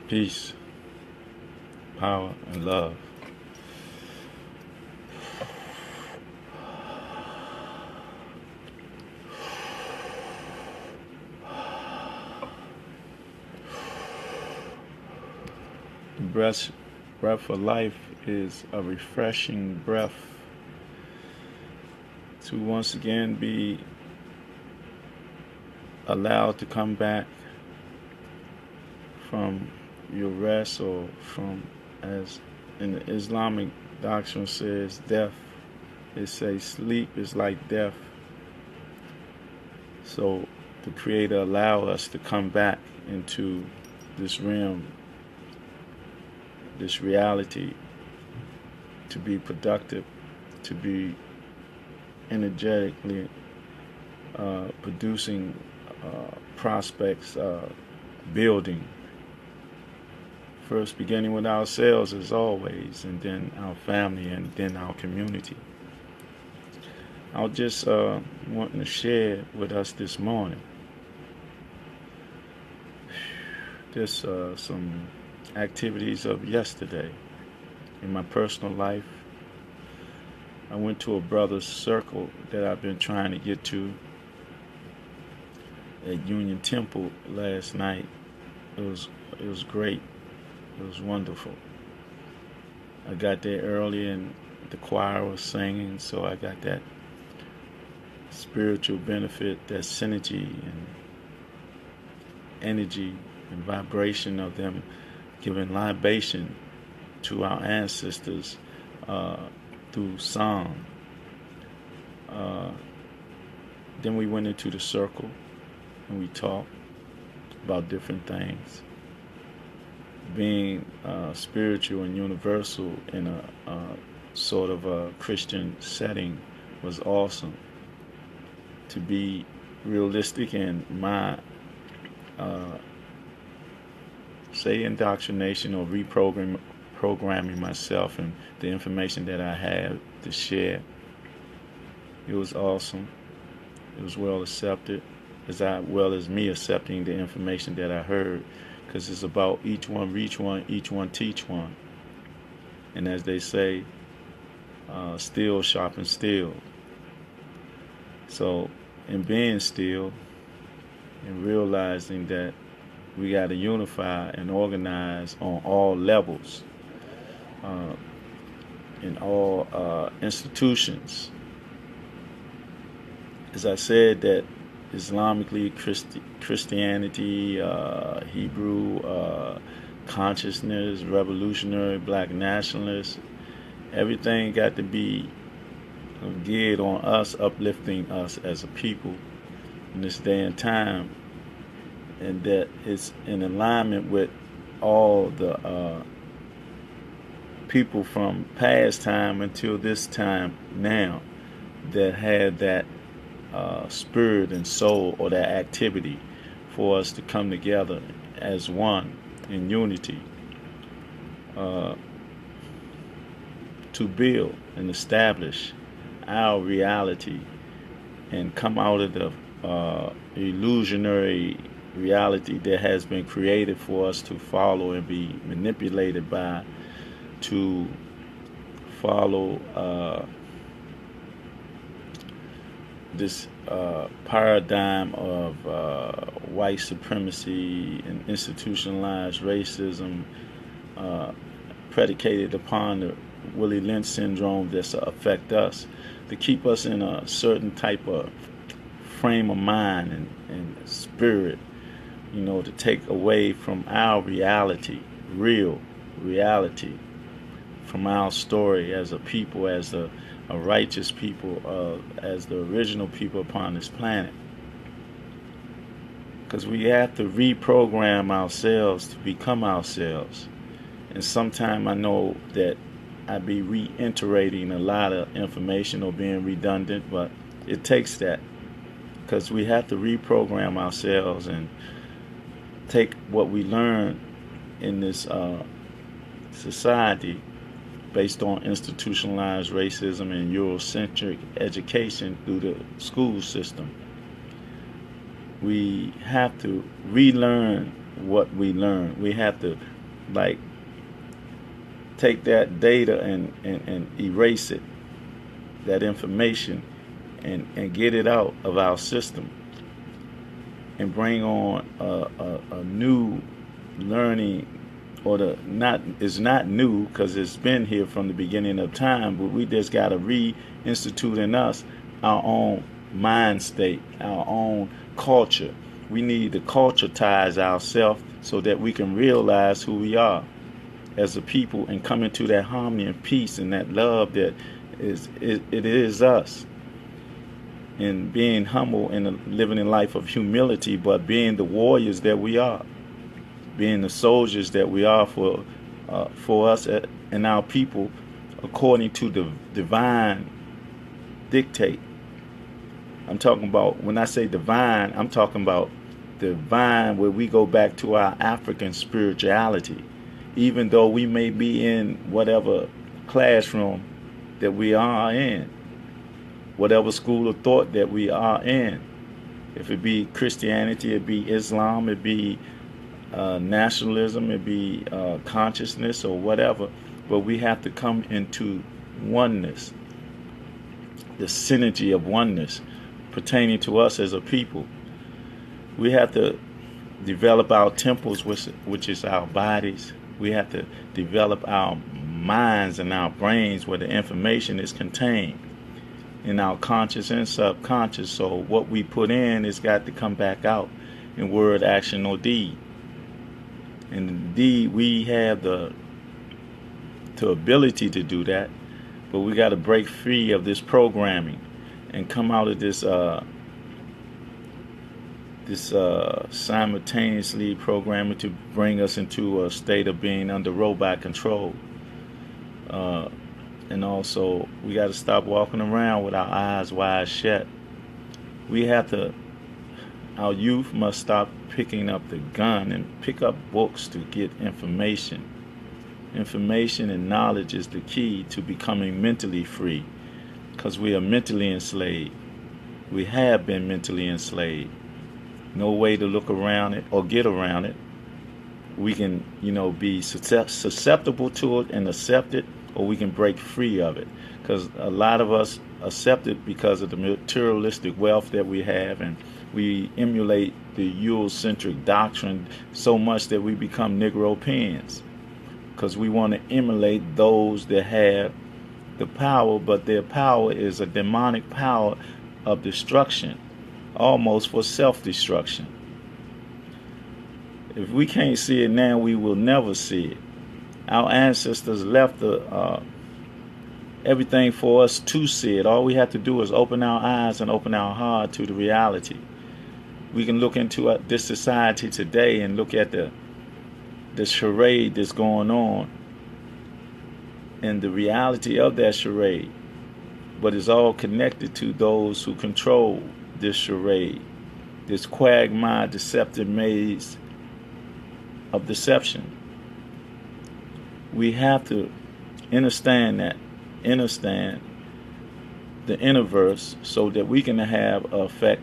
Peace, power, and love. The breath of life is a refreshing breath to once again be allowed to come back from your rest, or from, as in the Islamic doctrine says, death. It says sleep is like death. So the Creator allow us to come back into this realm, this reality, to be productive, to be energetically producing prospects, building. First beginning with ourselves as always, and then our family, and then our community. I was just wanting to share with us this morning. Just some activities of yesterday in my personal life. I went to a brother's circle that I've been trying to get to at Union Temple last night. It was great. It was wonderful. I got there early and the choir was singing, so I got that spiritual benefit, that synergy and energy and vibration of them giving libation to our ancestors through song. Then we went into the circle and we talked about different things. Being spiritual and universal in a sort of a Christian setting was awesome. To be realistic in my say indoctrination or programming myself and the information that I have to share, it was awesome. It was well accepted, as well as me accepting the information that I heard, because it's about each one reach one, each one teach one. And as they say, steel sharpens steel. So in being still and realizing that we got to unify and organize on all levels, in all institutions. As I said, that Islamically, Christianity, Hebrew consciousness, revolutionary, black nationalists, everything got to be geared on us, uplifting us as a people in this day and time, and that it's in alignment with all the people from past time until this time now that had that spirit and soul, or that activity for us to come together as one in unity, to build and establish our reality and come out of the illusionary reality that has been created for us to follow and be manipulated by, to follow this paradigm of white supremacy and institutionalized racism, predicated upon the Willie Lynch syndrome that's affect us, to keep us in a certain type of frame of mind and spirit, to take away from our reality, real reality, from our story as a people, as a righteous people, as the original people upon this planet. Because we have to reprogram ourselves to become ourselves. And sometimes I know that I be reiterating a lot of information or being redundant, but it takes that, because we have to reprogram ourselves and take what we learn in this society based on institutionalized racism and Eurocentric education through the school system. We have to relearn what we learn. We have to like take that data and erase it, that information, and get it out of our system, and bring on a new learning, or it's not new because it's been here from the beginning of time, but we just got to reinstitute in us our own mind state, our own culture. We need to culturetize ourselves so that we can realize who we are as a people and come into that harmony and peace and that love that it is us. And being humble and living a life of humility, but being the warriors that we are, being the soldiers that we are for us and our people, according to the divine dictate. I'm talking about, when I say divine, I'm talking about divine where we go back to our African spirituality. Even though we may be in whatever classroom that we are in, whatever school of thought that we are in, if it be Christianity, it be Islam, it be nationalism, it be consciousness or whatever, but we have to come into oneness, the synergy of oneness pertaining to us as a people. We have to develop our temples, which is our bodies. We have to develop our minds and our brains where the information is contained in our conscious and subconscious. So what we put in has got to come back out in word, action, or deed. And indeed, we have the ability to do that, but we got to break free of this programming and come out of this simultaneously programming to bring us into a state of being under robot control. And also, we got to stop walking around with our eyes wide shut. Our youth must stop picking up the gun and pick up books to get information. Information and knowledge is the key to becoming mentally free, because we are mentally enslaved. We have been mentally enslaved. No way to look around it or get around it. We can, be susceptible to it and accept it, or we can break free of it. Because a lot of us accept it because of the materialistic wealth that we have, and we emulate the Eurocentric doctrine so much that we become Negropeans, because we want to emulate those that have the power, but their power is a demonic power of destruction, almost for self-destruction. If we can't see it now, we will never see it. Our ancestors left everything for us to see it. All we have to do is open our eyes and open our heart to the reality. We can look into this society today and look at the charade that's going on and the reality of that charade. But it's all connected to those who control this charade, this quagmire, deceptive maze of deception. We have to understand the universe, so that we can have an effect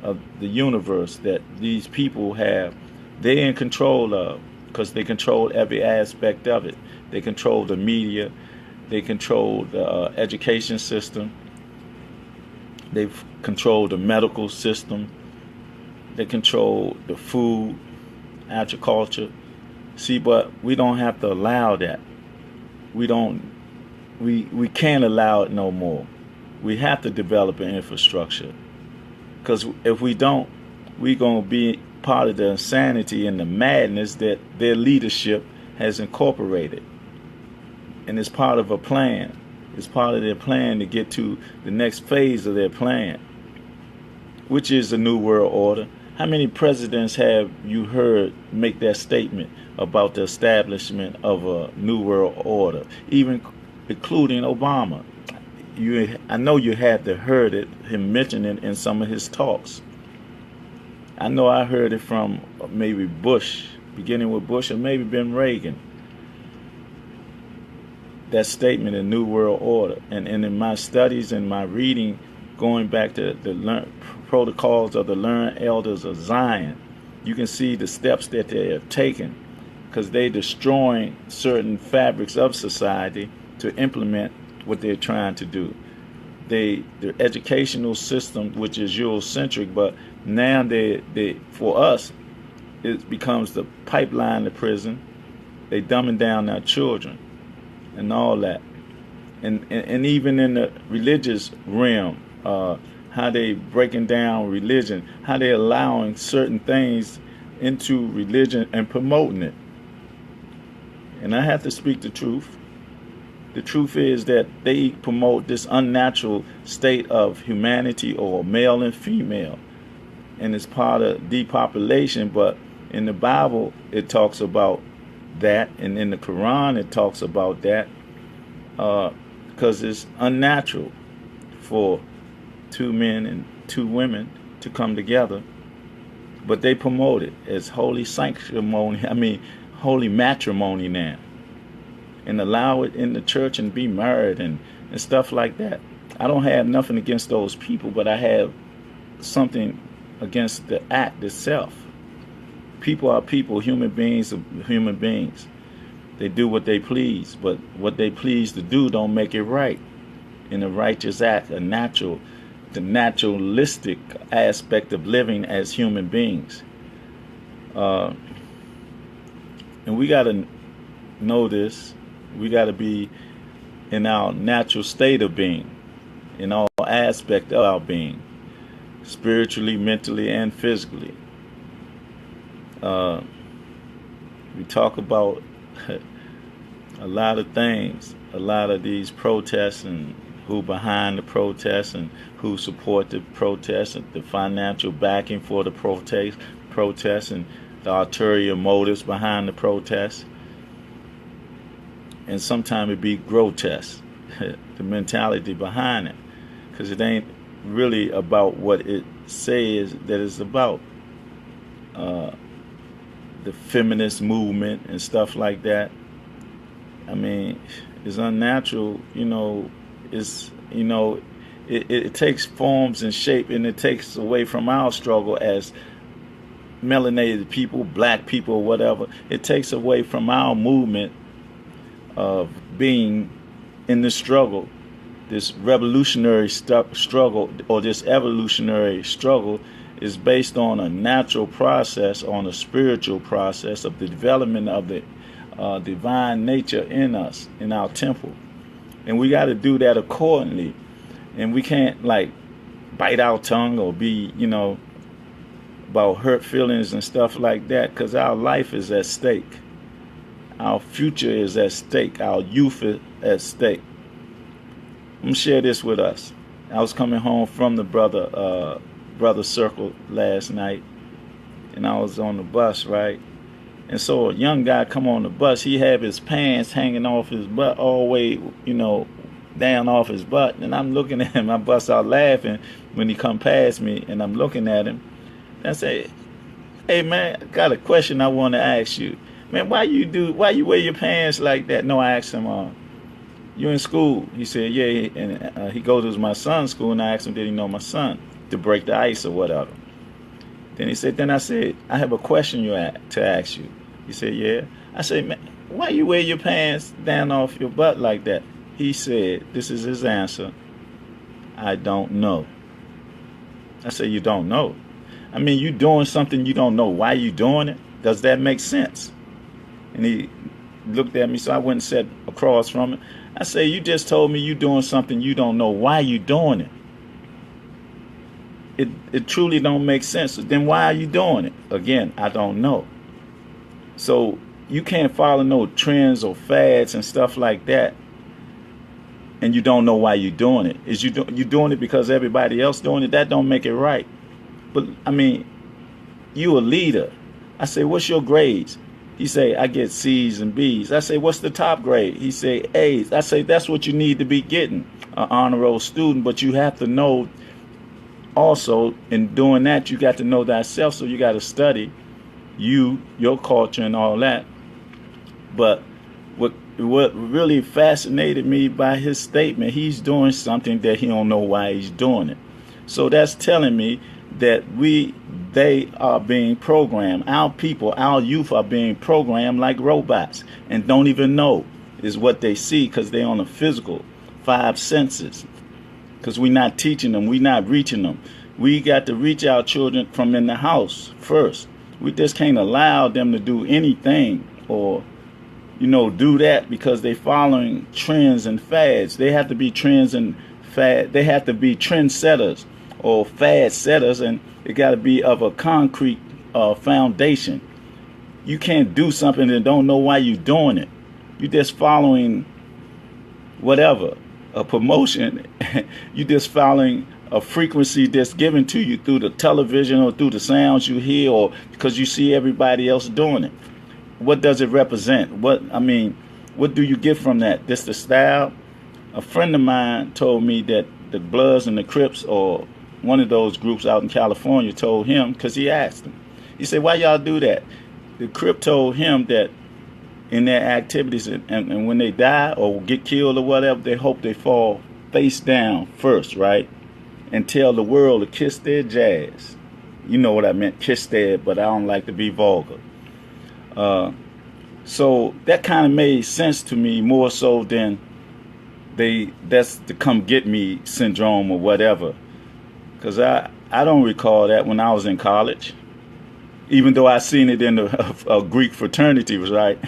of the universe that these people have. They're in control of, because they control every aspect of it. They control the media. They control the education system. They've controlled the medical system. They control the food, agriculture. See, but we don't have to allow that. We can't allow it no more. We have to develop an infrastructure. Because if we don't, we're going to be part of the insanity and the madness that their leadership has incorporated. And it's part of a plan. It's part of their plan to get to the next phase of their plan, which is the New World Order. How many presidents have you heard make that statement about the establishment of a New World Order, even including Obama? I know you had to heard him mention it in some of his talks. I know I heard it from maybe Bush, beginning with Bush, or maybe Ben Reagan. That statement, a New World Order. And in my studies and my reading, going back to the protocols of the learned elders of Zion, you can see the steps that they have taken because they destroying certain fabrics of society to implement what they're trying to do. The educational system, which is Eurocentric, but now they for us, it becomes the pipeline to prison. They dumbing down our children and all that. And even in the religious realm, how they breaking down religion, how they allowing certain things into religion and promoting it. And I have to speak the truth. The truth is that they promote this unnatural state of humanity, or male and female, and it's part of depopulation. But in the Bible it talks about that, and in the Quran it talks about that, because it's unnatural for two men and two women to come together. But they promote it as holy sanctimony, holy matrimony now, and allow it in the church and be married and stuff like that. I don't have nothing against those people, but I have something against the act itself. People are people, human beings are human beings. They do what they please, but what they please to do don't make it right. In a righteous act, the naturalistic aspect of living as human beings. And we got to know this. We got to be in our natural state of being, in all aspects of our being, spiritually, mentally, and physically. We talk about a lot of things, a lot of these protests, and who behind the protests and who support the protests, and the financial backing for the protests, and the ulterior motives behind the protests. And sometimes it be grotesque, the mentality behind it, because it ain't really about what it says that it's about. The feminist movement and stuff like that. It's unnatural, it takes forms and shape, and it takes away from our struggle as melanated people, black people, or whatever. It takes away from our movement of being in the struggle, this revolutionary struggle, or this evolutionary struggle, is based on a natural process, on a spiritual process of the development of the divine nature in us, in our temple. And we got to do that accordingly. And we can't bite our tongue or be, about hurt feelings and stuff like that, because our life is at stake. Our future is at stake. Our youth is at stake. I'm going to share this with us. I was coming home from the brother circle last night, and I was on the bus, right? And so a young guy come on the bus. He had his pants hanging off his butt all the way, down off his butt. And I'm looking at him. I bust out laughing when he come past me, and I'm looking at him. I say, "Hey man, I got a question I want to ask you. Man, why you wear your pants like that?" No, I asked him, "You in school?" He said, "Yeah." And he goes to my son's school, and I asked him, did he know my son, to break the ice or whatever. Then I said, "I have a question to ask you." He said, "Yeah." I said, "Man, why you wear your pants down off your butt like that?" He said, this is his answer, "I don't know." I said, "You don't know? You doing something you don't know why you doing it? Does that make sense?" And he looked at me, so I went and sat across from him. I said, "You just told me you doing something you don't know why you doing it. It truly don't make sense. Then why are you doing it?" Again, "I don't know." So you can't follow no trends or fads and stuff like that, and you don't know why you're doing it. Is you doing it because everybody else doing it? That don't make it right. But you a leader. I say, "What's your grades?" He say, "I get C's and B's." I say, "What's the top grade?" He say, A's. I say, "That's what you need to be getting, an honor roll student." But you have to know also, in doing that, you got to know thyself. So you got to study your culture and all that. But what really fascinated me by his statement, he's doing something that he don't know why he's doing it. So that's telling me that we they are being programmed. Our people, our youth are being programmed like robots and don't even know is what they see because they're on the physical five senses. Because we're not teaching them, we're not reaching them. We got to reach our children from in the house first. We just can't allow them to do anything or do that because they're following trends and fads. They have to be trends and fad. They have to be trend setters or fad setters, and it got to be of a concrete foundation. You can't do something and don't know why you're doing it. You're just following whatever, a promotion. You're just following a frequency that's given to you through the television or through the sounds you hear or because you see everybody else doing it. What does it represent? What do you get from that? This the style? A friend of mine told me that the Bloods and the Crips, or one of those groups out in California, told him, because he asked him. He said, why y'all do that? The Crip told him that in their activities and when they die or get killed or whatever, they hope they fall face down first, right? And tell the world to kiss their jazz. You know what I meant, kiss their, but I don't like to be vulgar. So that kind of made sense to me more so than that's the come get me syndrome or whatever. Because I don't recall that when I was in college. Even though I seen it in the Greek fraternities, right?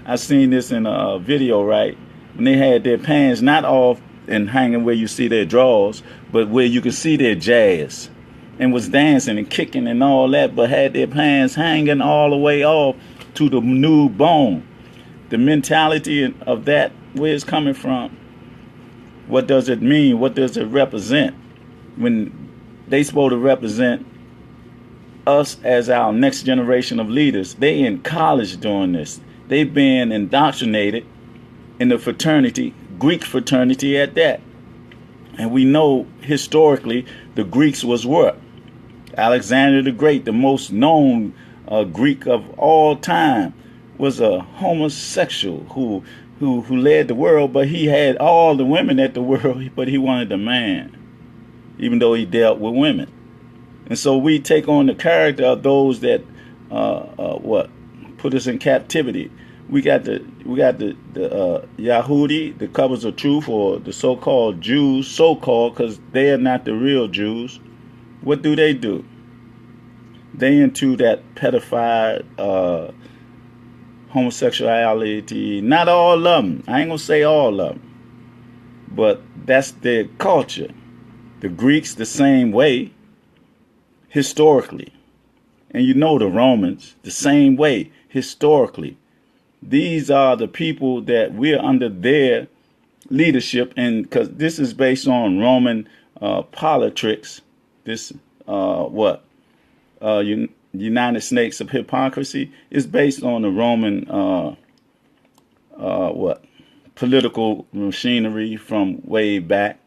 I seen this in a video, right? When they had their pants not off and hanging where you see their drawers, but where you could see their jazz, and was dancing and kicking and all that, but had their pants hanging all the way off to the new bone. The mentality of that, where it's coming from. What does it mean? What does it represent? When they supposed to represent us as our next generation of leaders. They in college doing this. They've been indoctrinated in the fraternity, Greek fraternity at that. And we know historically the Greeks was what? Alexander the Great, the most known Greek of all time, was a homosexual who led the world, but he had all the women at the world, but he wanted a man, even though he dealt with women. And so we take on the character of those that put us in captivity. We got the Yahudi, the covers of truth, or the so-called Jews, so-called, because they are not the real Jews. What do? They into that pedophile homosexuality. Not all of them. I ain't gonna say all of them, but that's their culture. The Greeks the same way. Historically, and the Romans the same way historically. These are the people that we're under their leadership, and because this is based on Roman politics, this United Snakes of Hypocrisy is based on the Roman political machinery from way back,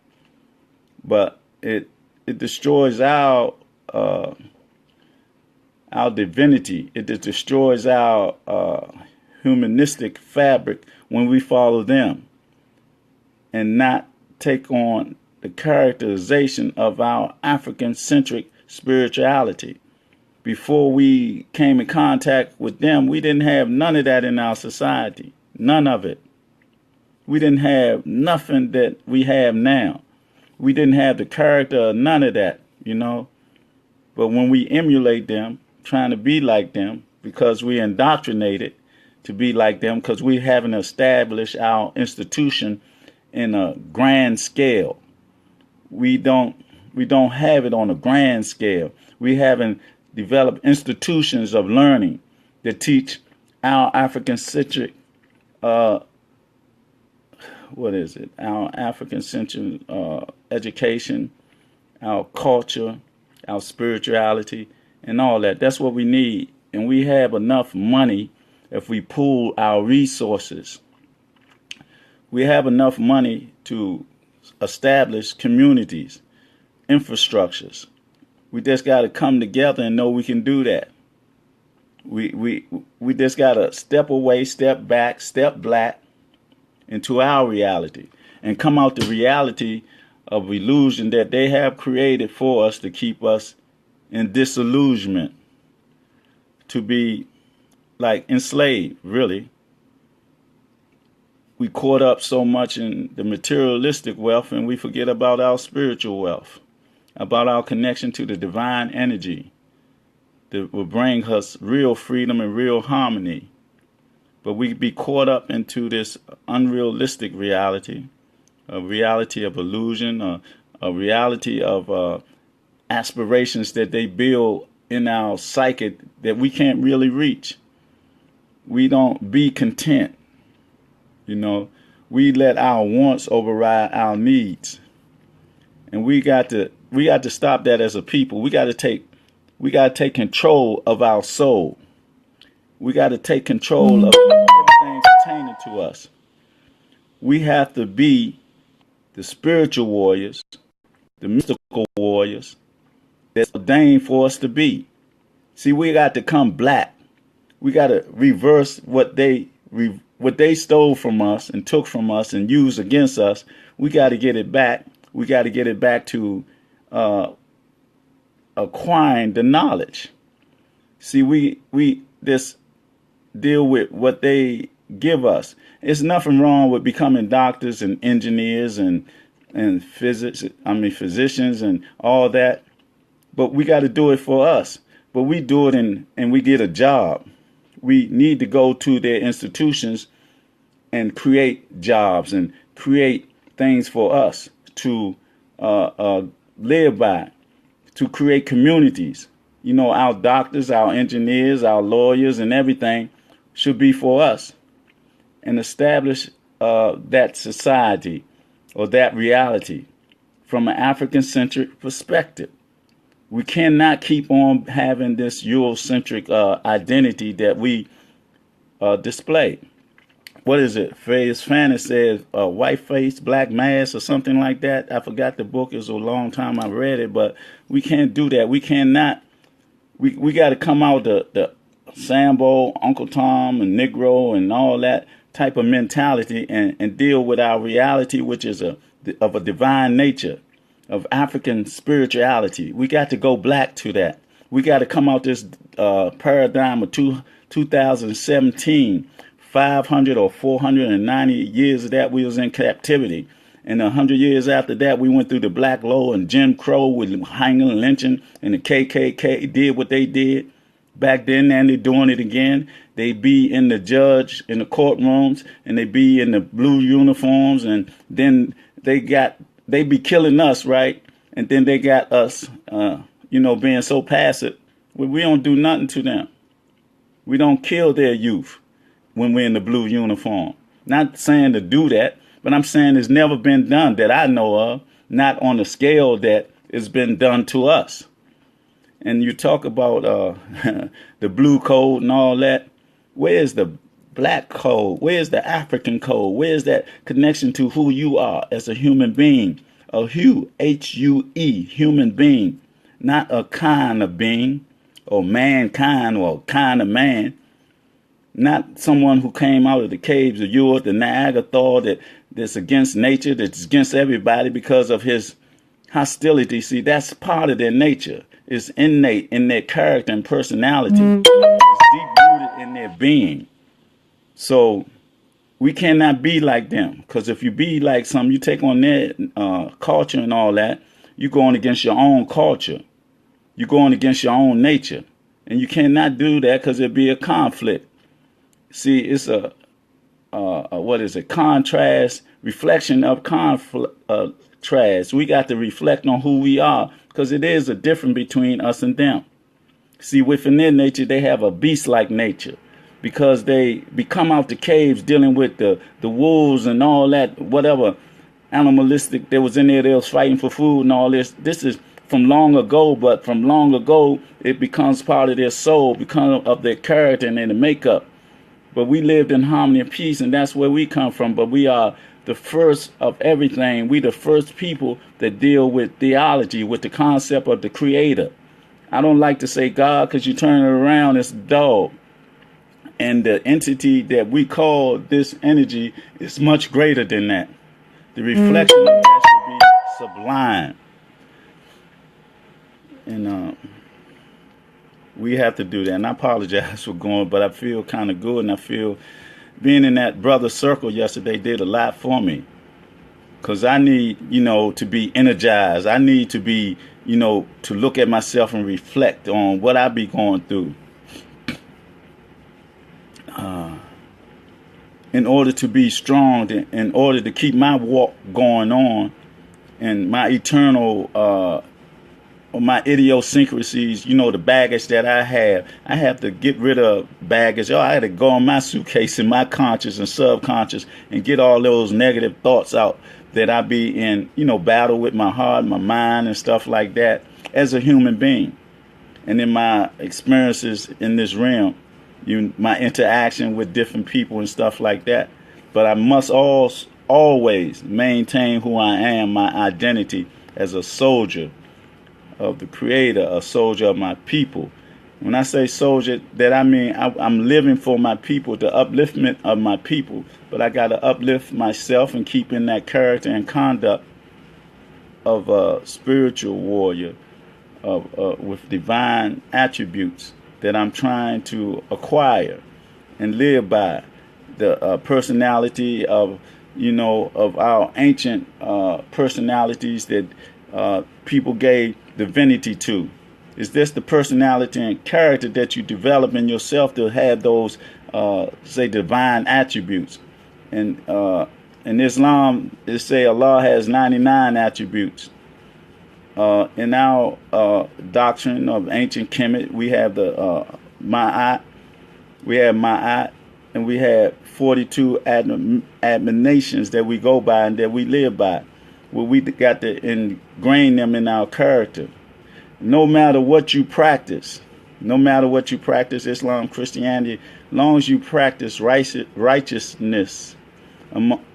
but it destroys our divinity. It destroys our humanistic fabric when we follow them and not take on the characterization of our African-centric spirituality. Before we came in contact with them, we didn't have none of that in our society. None of it. We didn't have nothing that we have now. We didn't have the character of none of that, But when we emulate them, trying to be like them, because we indoctrinated to be like them, because we haven't established our institution in a grand scale. We don't have it on a grand scale. We haven't developed institutions of learning that teach our African-centric, our African-centric education, our culture, our spirituality, and all that. That's what we need. And we have enough money if we pool our resources. We have enough money to establish communities, infrastructures. We just got to come together and know we can do that. We just got to step away, step back, step black into our reality and come out the reality of illusion that they have created for us to keep us in disillusionment, to be like enslaved, really. We caught up so much in the materialistic wealth and we forget about our spiritual wealth, about our connection to the divine energy that will bring us real freedom and real harmony. But we be caught up into this unrealistic reality, a reality of illusion, a reality of aspirations that they build in our psyche that we can't really reach. We don't be content. You know, we let our wants override our needs. And we got to stop that as a people. We got to take control of our soul. We got to take control of everything pertaining to us. We have to be the spiritual warriors, the mystical warriors that's ordained for us to be. See, we got to come black. We got to reverse what they stole from us and took from us and used against us. We got to get it back. We got to get it back to acquiring the knowledge. See, we this deal with what they give us. It's nothing wrong with becoming doctors and engineers and physicians and all that. But we got to do it for us. But we do it and we get a job. We need to go to their institutions and create jobs and create things for us to live by, to create communities. You know, our doctors, our engineers, our lawyers, and everything should be for us, and establish that society or that reality from an African-centric perspective. We cannot keep on having this Eurocentric identity that we display. What is it? Fanny says white face, black mask or something like that. I forgot the book. It was a long time I read it, but we can't do that. We cannot. We got to come out the Sambo, Uncle Tom, and Negro and all that type of mentality and deal with our reality, which is of a divine nature, of African spirituality. We got to go black to that. We got to come out this paradigm of 2017, 500 or 490 years of that we was in captivity. And 100 years after that, we went through the Black Law and Jim Crow with hanging and lynching, and the KKK did what they did back then, and they're doing it again. They be in the courtrooms, and they be in the blue uniforms, and then they be killing us, right? And then they got us, being so passive. We don't do nothing to them. We don't kill their youth when we're in the blue uniform. Not saying to do that, but I'm saying it's never been done that I know of, not on the scale that it's been done to us. And you talk about the blue code and all that. Where's the black code? Where's the African code? Where's that connection to who you are as a human being? A hue, H-U-E, human being, not a kind of being or mankind or kind of man. Not someone who came out of the caves of Europe, the Niagara Thaw, that's against nature, that's against everybody because of his hostility. See, that's part of their nature. It's innate in their character and personality. It's deep-rooted in their being. So we cannot be like them, because if you be like some, you take on their culture and all that, you're going against your own culture. You're going against your own nature. And you cannot do that because it'd be a conflict. See, it's contrast, reflection of contrast. We got to reflect on who we are, because it is a difference between us and them. See, within their nature, they have a beast-like nature, because they come out the caves dealing with the wolves and all that, whatever animalistic that was in there. They was fighting for food and all this. This is from long ago, but from long ago, it becomes part of their soul, because of their character and their makeup. But we lived in harmony and peace, and that's where we come from. But we are the first of everything. We the first people that deal with theology, with the concept of the creator. I don't like to say God, because you turn it around, it's dog. And the entity that we call this energy is much greater than that. The reflection of that should be sublime. And We have to do that. And I apologize for going, but I feel kind of good, and I feel being in that brother circle yesterday did a lot for me. Because I need, to be energized. I need to be, to look at myself and reflect on what I be going through. In order to be strong, in order to keep my walk going on, and my eternal, or my idiosyncrasies, the baggage that I have to get rid of baggage. I had to go on my suitcase in my conscious and subconscious and get all those negative thoughts out that I be in, battle with my heart, my mind, and stuff like that as a human being. And in my experiences in this realm, my interaction with different people and stuff like that. But I must always maintain who I am, my identity as a soldier of the Creator, a soldier of my people. When I say soldier, that I mean I'm living for my people, the upliftment of my people. But I got to uplift myself and keep in that character and conduct of a spiritual warrior with divine attributes that I'm trying to acquire and live by. The personality of, of our ancient personalities that people gave divinity to. Is this the personality and character that you develop in yourself to have those, say, divine attributes? And in Islam, it say Allah has 99 attributes. In our doctrine of ancient Kemet, we have the Ma'at, and we have 42 admonitions that we go by and that we live by. Well, we got to ingrain them in our character. No matter what you practice, Islam, Christianity, as long as you practice righteousness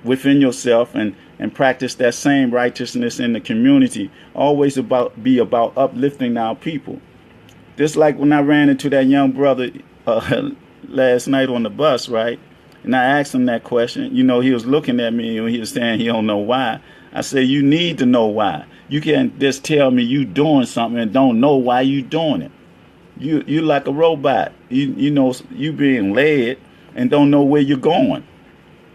within yourself and practice that same righteousness in the community, always be about uplifting our people. Just like when I ran into that young brother last night on the bus, right? And I asked him that question. He was looking at me and he was saying he don't know why. I said, you need to know why. You can't just tell me you doing something and don't know why you doing it. You like a robot. You being led and don't know where you're going.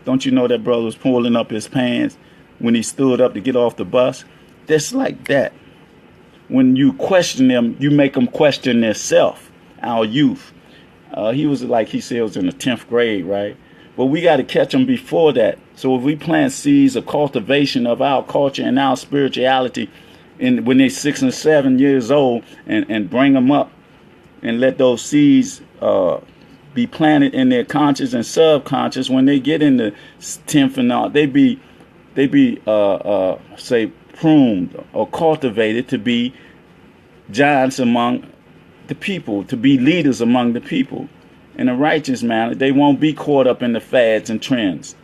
Don't you know that brother was pulling up his pants when he stood up to get off the bus? Just like that. When you question them, you make them question themselves, our youth. He was like, he said, was in the 10th grade, right? But we got to catch them before that. So if we plant seeds of cultivation of our culture and our spirituality when they're 6 and 7 years old and bring them up and let those seeds be planted in their conscious and subconscious, when they get in the 10th and all, they be say pruned or cultivated to be giants among the people, to be leaders among the people in a righteous manner. They won't be caught up in the fads and trends.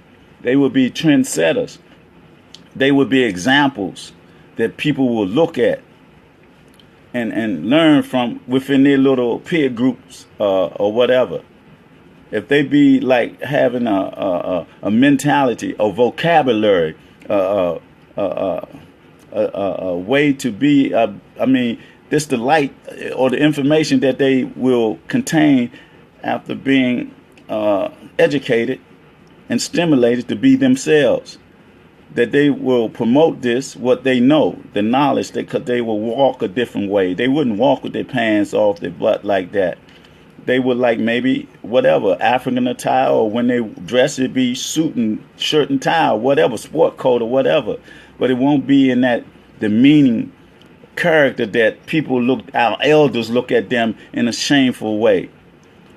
They will be trendsetters. They will be examples that people will look at and learn from within their little peer groups or whatever. If they be like having a mentality, a vocabulary, a way to be, this the light or the information that they will contain after being educated and stimulated to be themselves, that they will promote this, what they know, the knowledge, that they will walk a different way. They wouldn't walk with their pants off their butt like that. They would like maybe whatever, African attire, or when they dress, it be suit and shirt and tie, or whatever, sport coat or whatever. But it won't be in that demeaning character that our elders look at them in a shameful way.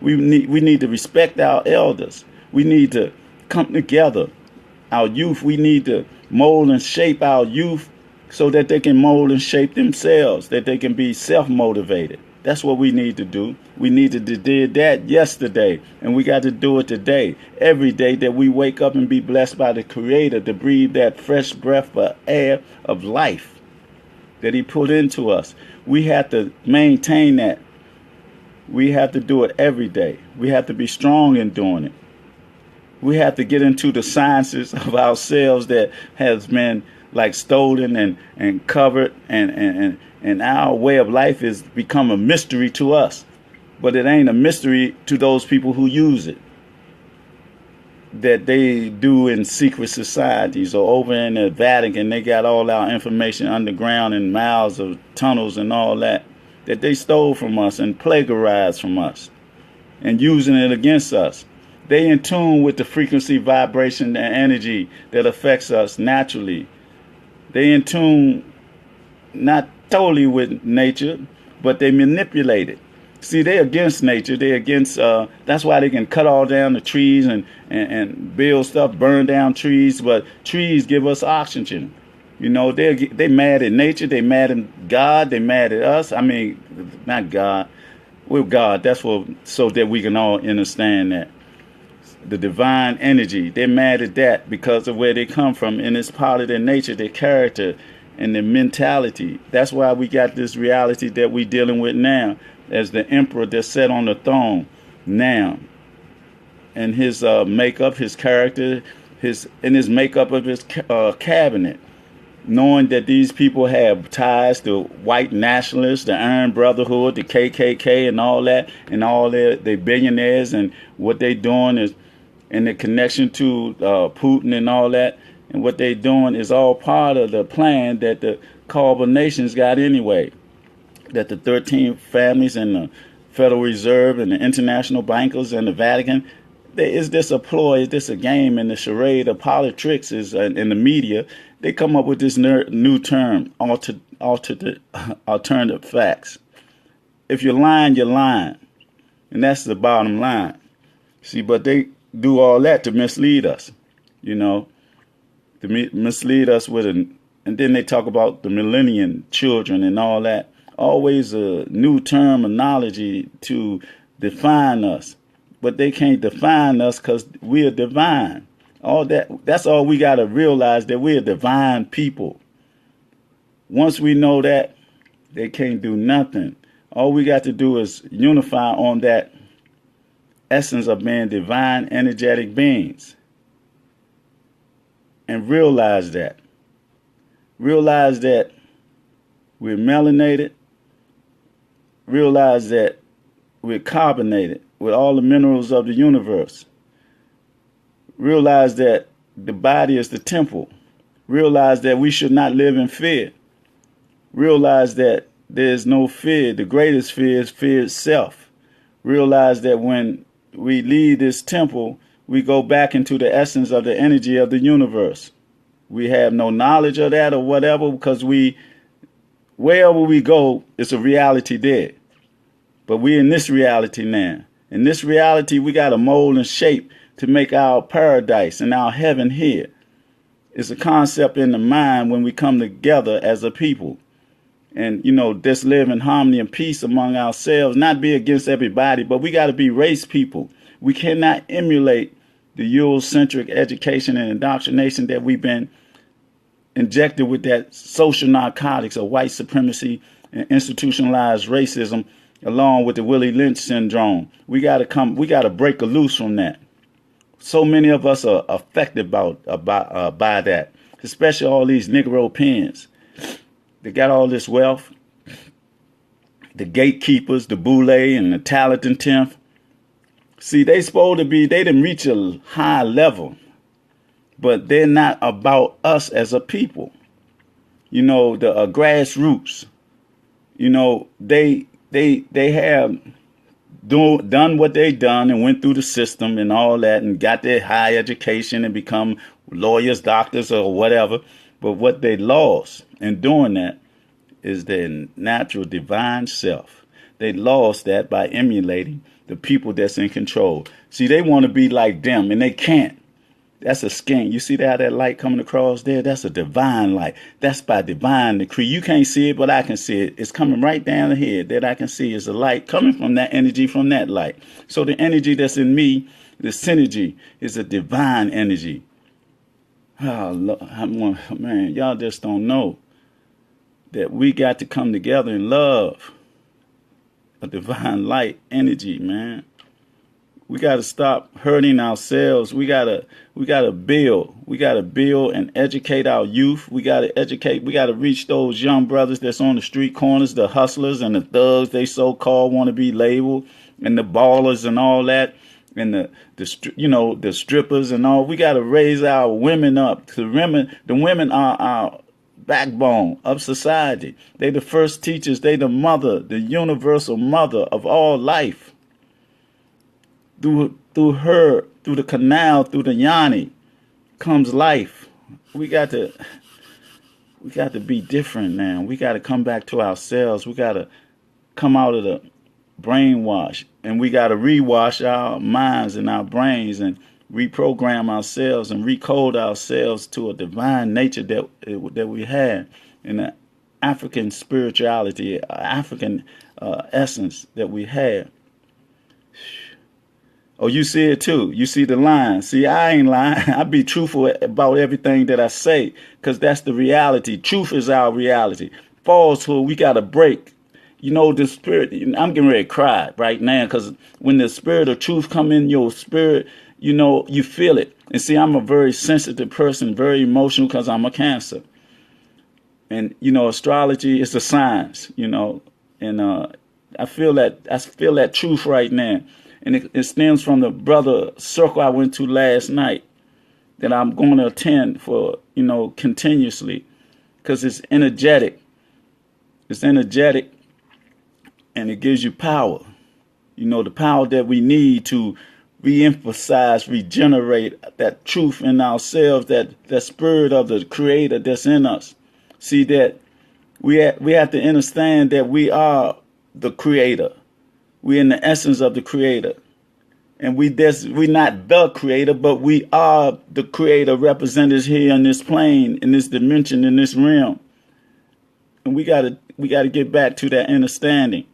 We need to respect our elders. We need to come together. Our youth, we need to mold and shape our youth so that they can mold and shape themselves, that they can be self-motivated. That's what we need to do. We needed to do that yesterday, and we got to do it today. Every day that we wake up and be blessed by the Creator to breathe that fresh breath of air of life that He put into us. We have to maintain that. We have to do it every day. We have to be strong in doing it. We have to get into the sciences of ourselves that has been like stolen and covered, and our way of life has become a mystery to us. but it ain't a mystery to those people who use it, that they do in secret societies or over in the Vatican. They got all our information underground in miles of tunnels and all that they stole from us and plagiarized from us and using it against us. They in tune with the frequency, vibration, and energy that affects us naturally. They in tune not totally with nature, but they manipulate it. See, they're against nature. They're against, that's why they can cut all down the trees and build stuff, burn down trees. But trees give us oxygen. You know, they mad at nature. They mad at God. They mad at us. I mean, not God. We're God. That's what, so that we can all understand that. The divine energy, they're mad at that because of where they come from. And it's part of their nature, their character, and their mentality. That's why we got this reality that we're dealing with now, as the emperor that's set on the throne now, and his makeup, his character, his makeup of his cabinet, knowing that these people have ties to white nationalists, the Iron Brotherhood, the KKK, and all that, and all their billionaires, and what they doing is, and the connection to Putin and all that, and what they doing is all part of the plan that the Carbon Nations got anyway. That the 13 families and the Federal Reserve and the international bankers and the Vatican, is this a ploy? Is this a game? And the charade of politics is in the media. They come up with this new term, alternative facts. If you're lying, you're lying, and that's the bottom line. See, but they do all that to mislead us, you know, to mislead us with and then they talk about the millennium children and all that. Always a new terminology to define us, but they can't define us because we're divine. That's all we got to realize, that we're divine people. Once we know that, they can't do nothing. All we got to do is unify on that essence of being divine, energetic beings, and realize that we're melanated. Realize that we're carbonated with all the minerals of the universe. Realize that the body is the temple. Realize that we should not live in fear. Realize that there's no fear. The greatest fear is fear itself. Realize that when we leave this temple, we go back into the essence of the energy of the universe. We have no knowledge of that or whatever, because wherever we go, it's a reality there. But we're in this reality now. In this reality, we got to mold and shape to make our paradise and our heaven here. It's a concept in the mind when we come together as a people. And, you know, just live in harmony and peace among ourselves, not be against everybody, but we got to be race people. We cannot emulate the Eurocentric education and indoctrination that we've been injected with, that social narcotics of white supremacy and institutionalized racism, along with the Willie Lynch syndrome. We got to break loose from that. So many of us are affected by that, especially all these Negro pens. They got all this wealth, the gatekeepers, the boule and the talent and tenth. See, they didn't reach a high level, but they're not about us as a people. You know, the grassroots, you know, they have done what they done and went through the system and all that and got their high education and become lawyers, doctors, or whatever. But what they lost in doing that is their natural divine self. They lost that by emulating the people that's in control. See, they want to be like them and they can't. That's a skin. You see that light coming across there? That's a divine light. That's by divine decree. You can't see it, but I can see it. It's coming right down the head that I can see is a light coming from that energy, from that light. So the energy that's in me, the synergy, is a divine energy. Oh, man, y'all just don't know that we got to come together in love. A divine light energy, man. We got to stop hurting ourselves. We got to build. We got to build and educate our youth. We got to educate. We got to reach those young brothers that's on the street corners, the hustlers and the thugs they so-called want to be labeled. and the ballers and all that, and the strippers and all. We got to raise our women up. The women are our backbone of society. They the first teachers. They the mother, the universal mother of all life. Through her, through the canal, through the yoni, comes life. We got to be different now. We got to come back to ourselves. We got to come out of the brainwash, and we got to rewash our minds and our brains and reprogram ourselves and recode ourselves to a divine nature that we have in the African spirituality, African essence that we have. Oh, you see it too. You see the line. See, I ain't lying. I be truthful about everything that I say, because that's the reality. Truth is our reality. Falsehood, we got to break. You know, the spirit, I'm getting ready to cry right now, because when the spirit of truth come in your spirit, you know, you feel it. And see, I'm a very sensitive person, very emotional, because I'm a Cancer. And, you know, astrology is a science, you know, and I feel that truth right now. And it stems from the brother circle I went to last night that I'm going to attend for, you know, continuously, because it's energetic. It's energetic, and it gives you power. You know, the power that we need to reemphasize, regenerate that truth in ourselves, that spirit of the Creator that's in us. See, that we have to understand that we are the Creator. We're in the essence of the Creator. And we're not the Creator, but we are the Creator represented here on this plane, in this dimension, in this realm. And we gotta get back to that understanding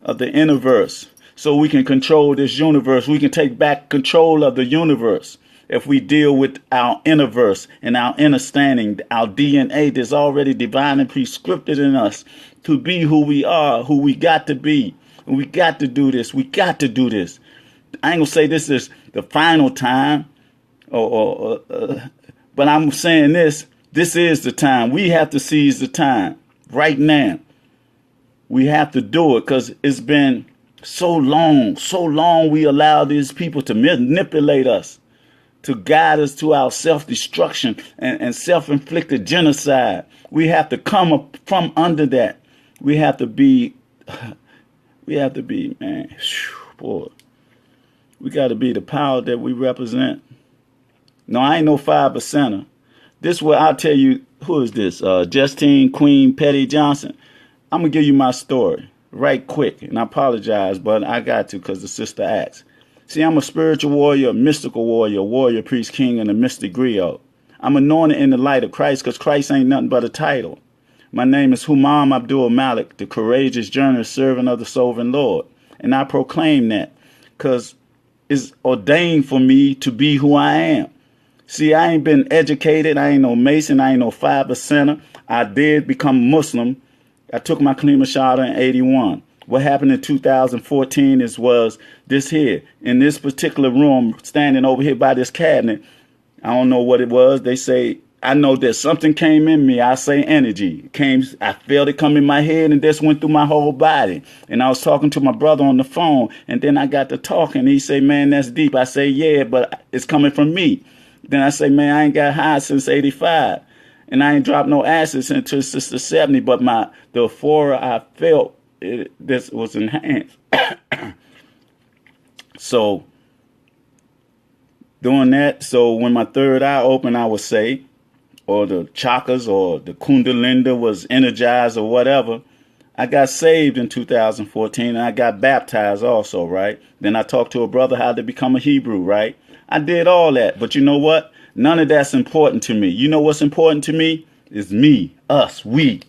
of the universe, so we can control this universe. We can take back control of the universe if we deal with our innerverse and our understanding, our DNA that's already divine and prescripted in us to be who we are, who we got to be. And we got to do this. We got to do this. I ain't gonna say this is the final time, but I'm saying this is the time. We have to seize the time right now. We have to do it, because it's been so long we allow these people to manipulate us, to guide us to our self-destruction and self-inflicted genocide. We have to come up from under that. We have to be, man, boy. We got to be the power that we represent. No, I ain't no 5%er. This way, I'll tell you, who is this? Justine Queen Petty Johnson. I'm going to give you my story right quick. And I apologize, but I got to, because the sister asked. See, I'm a spiritual warrior, a mystical warrior, a warrior, priest, king, and a mystic griot. I'm anointed in the light of Christ, because Christ ain't nothing but a title. My name is Humam Abdulmalik, the courageous, generous servant of the sovereign Lord. And I proclaim that, because it's ordained for me to be who I am. See, I ain't been educated. I ain't no Mason. I ain't no 5%er. I did become Muslim. I took my Kalima Shahada in 81. What happened in 2014 was this here. In this particular room, standing over here by this cabinet, I don't know what it was. They say, I know that something came in me. I say energy. I felt it come in my head, and this went through my whole body. And I was talking to my brother on the phone, and then I got to talking. He say, man, that's deep. I say, yeah, but it's coming from me. Then I say, man, I ain't got high since 85. And I ain't dropped no acid since 70, but the euphoria I felt, this was enhanced. So doing that, so when my third eye opened, I would say, or the chakras or the kundalini was energized or whatever, I got saved in 2014, and I got baptized also, right? Then I talked to a brother how to become a Hebrew, right? I did all that, but you know what? None of that's important to me. You know what's important to me? Is me, us, we.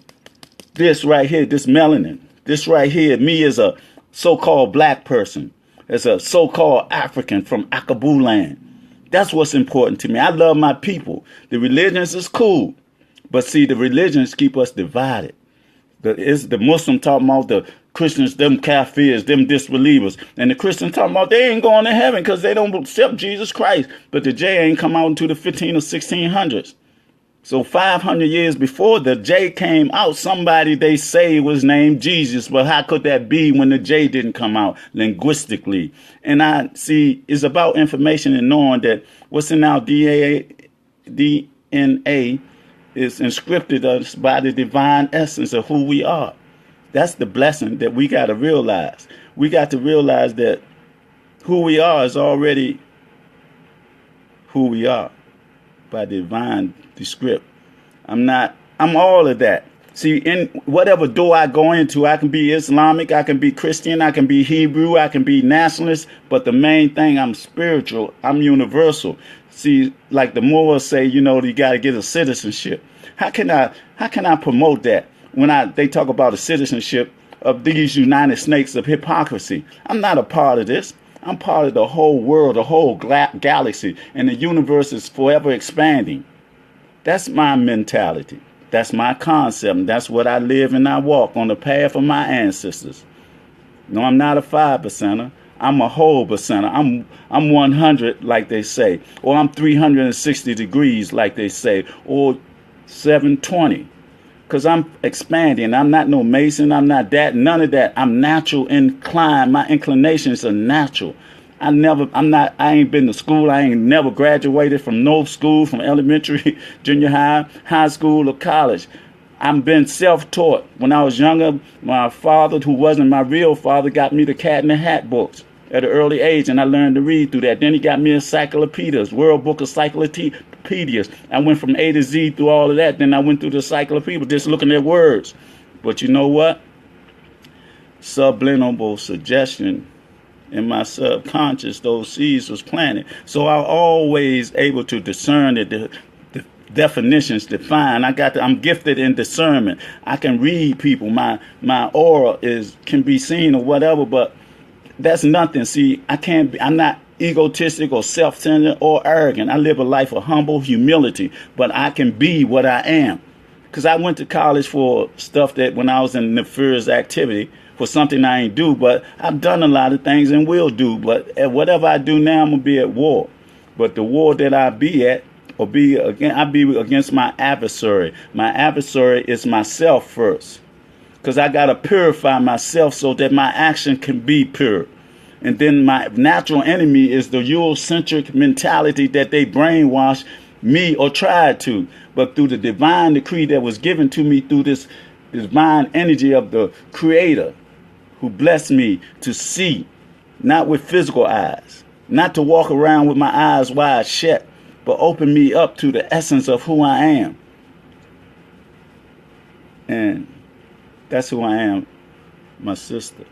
This right here, this melanin. This right here, me as a so-called black person, as a so-called African from Akabu land. That's what's important to me. I love my people. The religions is cool, but see, the religions keep us divided. The Muslim talking about the Christians, them kafirs, them disbelievers. And the Christians talking about they ain't going to heaven because they don't accept Jesus Christ. But the J ain't come out into the 15 or 1600s. So 500 years before the J came out, somebody they say was named Jesus. But how could that be when the J didn't come out linguistically? And I see it's about information and knowing that what's in our DNA is inscripted us by the divine essence of who we are. That's the blessing that we got to realize. We got to realize that who we are is already who we are by divine script. I'm all of that. See, in whatever door I go into, I can be Islamic, I can be Christian, I can be Hebrew, I can be nationalist, but the main thing, I'm spiritual, I'm universal. See, like the Moors say, you got to get a citizenship. How can I promote that when they talk about a citizenship of these United Snakes of hypocrisy? I'm not a part of this. I'm part of the whole world, the whole galaxy, and the universe is forever expanding. That's my mentality. That's my concept. That's what I live and I walk on the path of my ancestors. No, I'm not a 5%er. I'm a whole percenter. I'm 100, like they say, or I'm 360 degrees, like they say, or 720. Because I'm expanding. I'm not no Mason. I'm not that. None of that. I'm natural inclined. My inclinations are natural. I ain't been to school. I ain't never graduated from no school, from elementary, junior high school, or college. I've been self-taught. When I was younger, my father, who wasn't my real father, got me the Cat in the Hat books at an early age, and I learned to read through that. Then he got me encyclopedias, World Book of Encyclopedias. I went from A to Z through all of that. Then I went through the encyclopedia just looking at words. But you know what? Subliminal suggestion in my subconscious, those seeds was planted. So I'm always able to discern the definitions, define. I'm gifted in discernment. I can read people. My aura can be seen or whatever, but that's nothing. See, I'm not egotistic or self-centered or arrogant. I live a life of humble humility, but I can be what I am. Because I went to college for stuff that when I was in nefarious activity, for something I ain't do, but I've done a lot of things and will do. But whatever I do now, I'm going to be at war. But the war that I be at, I be against my adversary. My adversary is myself first. Because I got to purify myself so that my action can be pure. And then my natural enemy is the Eurocentric mentality that they brainwash me or tried to. But through the divine decree that was given to me through this divine energy of the Creator, who blessed me to see, not with physical eyes, not to walk around with my eyes wide shut, but open me up to the essence of who I am. And that's who I am, my sister.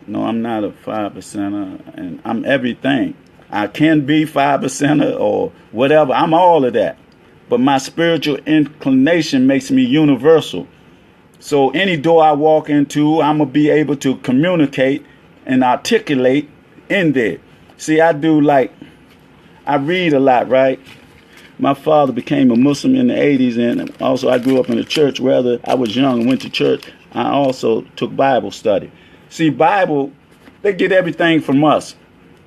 No, I'm not a 5%er, and I'm everything. I can be 5%er or whatever. I'm all of that. But my spiritual inclination makes me universal. So any door I walk into, I'm going to be able to communicate and articulate in there. See, I read a lot, right? My father became a Muslim in the 80s, and also I grew up in the church. Whether I was young and went to church, I also took Bible study. See, Bible, they get everything from us.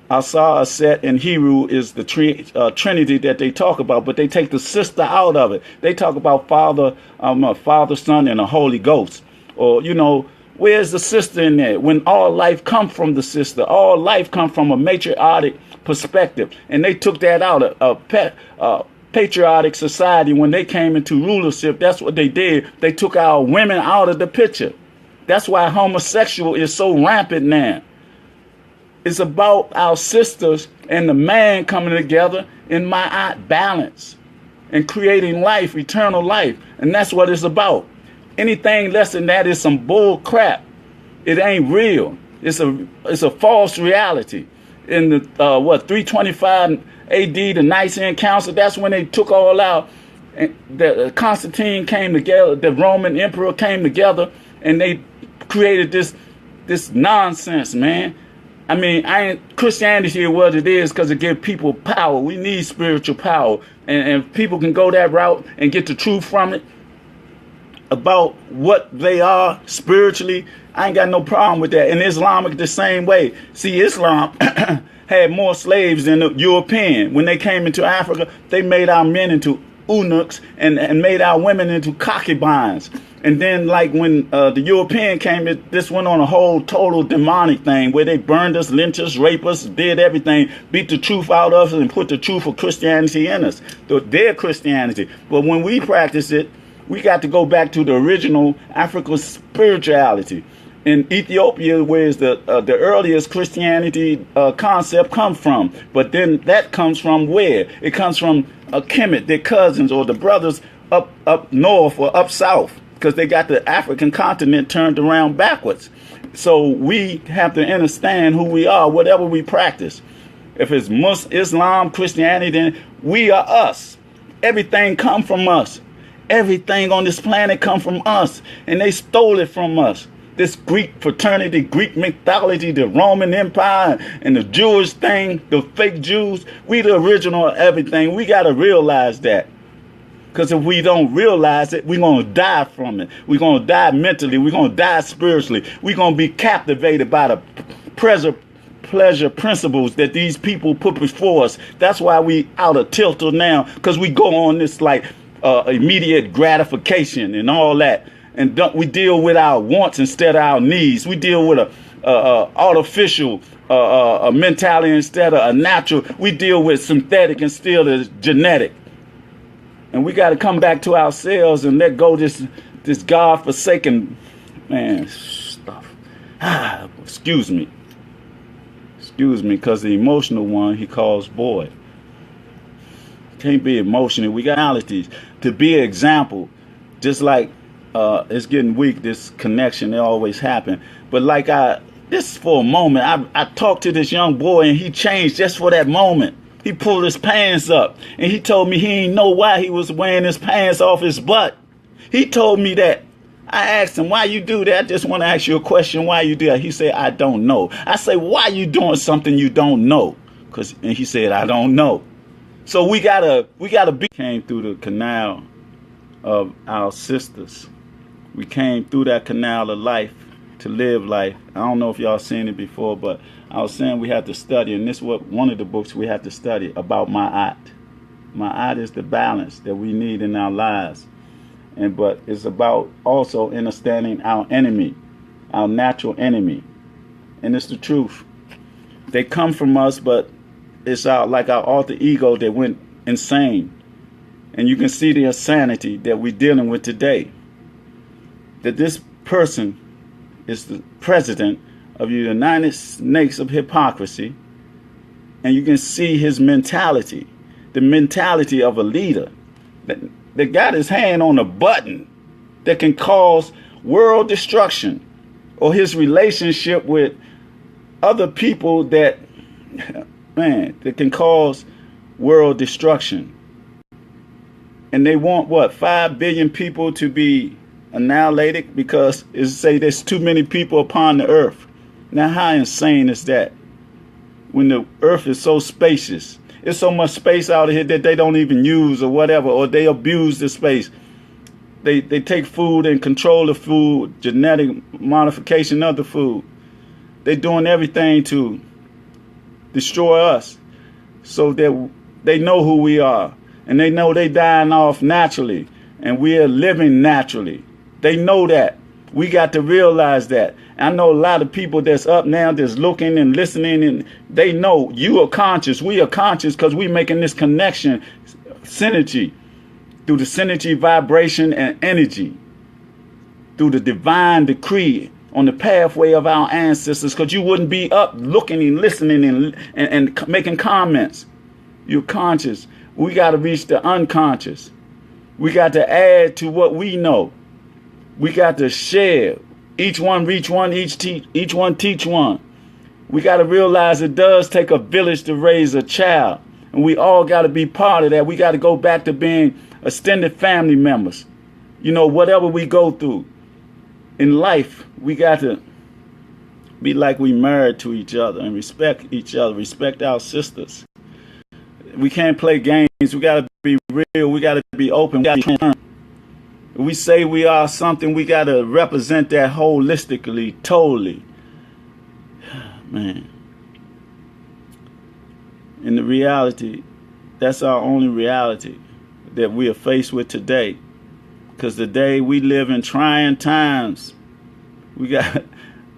Asar, Aset, and Hebrew is the Trinity that they talk about, but they take the sister out of it. They talk about Father, Son, and the Holy Ghost. Or, where's the sister in there? When all life come from the sister, all life come from a matriarchic perspective. And they took that out. A patriotic society, when they came into rulership, that's what they did. They took our women out of the picture. That's why homosexual is so rampant now. It's about our sisters and the man coming together in my eye balance and creating life, eternal life. And that's what it's about. Anything less than that is some bull crap. It ain't real. It's a false reality. In the 325 AD, the Nicene Council, that's when they took all out. And the Constantine came together, the Roman emperor came together, and they created this nonsense, man. I mean, Christianity is what it is because it gives people power. We need spiritual power. And if people can go that route and get the truth from it about what they are spiritually, I ain't got no problem with that. And Islamic the same way. See, Islam had more slaves than the European. When they came into Africa, they made our men into eunuchs and made our women into concubines. And then, like, when the European came, this went on a whole total demonic thing where they burned us, lynched us, raped us, did everything, beat the truth out of us, and put the truth of Christianity in us, their Christianity. But when we practice it, we got to go back to the original African spirituality. In Ethiopia, where the earliest Christianity concept comes from. But then that comes from where? It comes from Kemet, their cousins or the brothers up north or up south, because they got the African continent turned around backwards. So we have to understand who we are, whatever we practice. If it's Islam, Christianity, then we are us. Everything comes from us. Everything on this planet comes from us. And they stole it from us. This Greek fraternity, Greek mythology, the Roman Empire, and the Jewish thing, the fake Jews, we the original of everything. We got to realize that. Because if we don't realize it, we're going to die from it. We're going to die mentally. We're going to die spiritually. We're going to be captivated by the pleasure principles that these people put before us. That's why we out of tilter now, because we go on this like immediate gratification and all that. And we deal with our wants instead of our needs. We deal with a artificial mentality instead of a natural. We deal with synthetic instead of genetic. And we got to come back to ourselves and let go this God-forsaken, man, stuff. Excuse me, because the emotional one he calls boy. Can't be emotional. We got realities to be an example, just like. It's getting weak, this connection. It always happen. But like this for a moment, I talked to this young boy and he changed just for that moment. He pulled his pants up and he told me he didn't know why he was wearing his pants off his butt. He told me that. I asked him, why you do that? I just want to ask you a question. Why you do that? He said, I don't know. I say, why you doing something you don't know? And he said, I don't know. So we gotta be. Came through the canal of our sisters. We came through that canal of life to live life. I don't know if y'all seen it before, but I was saying we have to study, and this is what one of the books we have to study about ma'at. Ma'at is the balance that we need in our lives, but it's about also understanding our enemy, our natural enemy, and it's the truth. They come from us, but it's like our alter ego that went insane, and you can see the insanity that we're dealing with today. That this person is the president of the United Snakes of hypocrisy, and you can see his mentality, the mentality of a leader that got his hand on a button that can cause world destruction, or his relationship with other people that can cause world destruction. And they want what, 5 billion people to be annihilated because there's too many people upon the earth. Now, how insane is that? When the earth is so spacious, there's so much space out here that they don't even use or whatever, or they abuse the space. They take food and control the food, genetic modification of the food. They're doing everything to destroy us so that they know who we are, and they know they dying off naturally and we are living naturally. They know that. We got to realize that. I know a lot of people that's up now that's looking and listening, and they know you are conscious. We are conscious because we're making this connection, synergy, through the synergy, vibration, and energy, through the divine decree on the pathway of our ancestors, because you wouldn't be up looking and listening and making comments. You're conscious. We got to reach the unconscious. We got to add to what we know. We got to share. Each one reach one, each one teach one. We got to realize it does take a village to raise a child. And we all got to be part of that. We got to go back to being extended family members. You know, whatever we go through in life, we got to be like we married to each other and respect each other, respect our sisters. We can't play games. We got to be real. We got to be open. We got to be transparent. If we say we are something, we got to represent that holistically, totally. Man. In the reality, that's our only reality. that we are faced with today. Because today we live in trying times. We got,